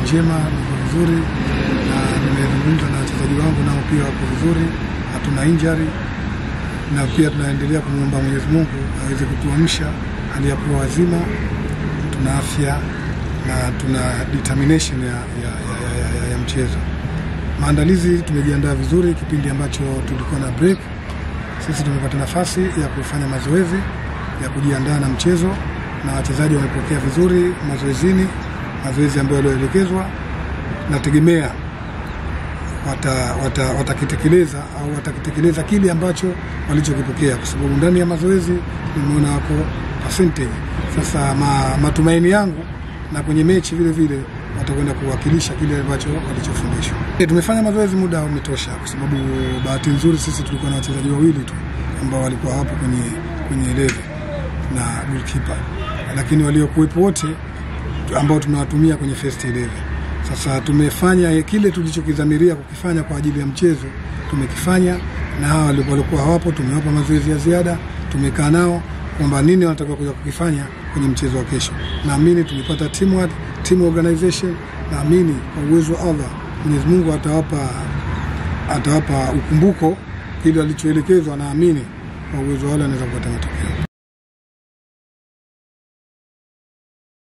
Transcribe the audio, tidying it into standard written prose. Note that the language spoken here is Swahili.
njema, niko vizuri, na nimezungumza na wachezaji wangu nao pia wako vizuri, hatuna injury, na pia tunaendelea kumwomba Mwenyezi Mungu aweze kutuamsha hali ya kuwa wazima, tuna afya na tuna determination ya mchezo. Maandalizi tumejiandaa vizuri. Kipindi ambacho tulikuwa na break, sisi tumepata nafasi ya kufanya mazoezi ya kujiandaa na mchezo, na wachezaji wamepokea vizuri mazoezi ambayo yalielekezwa. Nategemea watakitekeleza au watakitekeleza kile ambacho walichokipokea, kwa sababu ndani ya mazoezi nimeona wako percentage. Sasa matumaini yangu na kwenye mechi vile vile watakwenda kuwakilisha kile ambacho walichofundishwa. Tumefanya mazoezi muda umetosha, kwa sababu bahati nzuri sisi tulikuwa na wachezaji wawili tu ambao walikuwa hapo kwenye 11 na goalkeeper, lakini waliokuwepo wote ambao tunawatumia kwenye first 11. Sasa tumefanya kile tulichokidhamiria kukifanya kwa ajili ya mchezo, tumekifanya, na hao walikuwa hawapo tumewapa mazoezi ya ziada, tumekaa nao kwamba nini wanataka kuja kukifanya kwenye mchezo wa kesho. Naamini tulipata teamwork, team organization. Naamini kwa uwezo wa Allah Mwenyezi Mungu atawapa ukumbuko kile alichoelekezwa. Naamini kwa uwezo wa Allah anaweza kupata matokeo.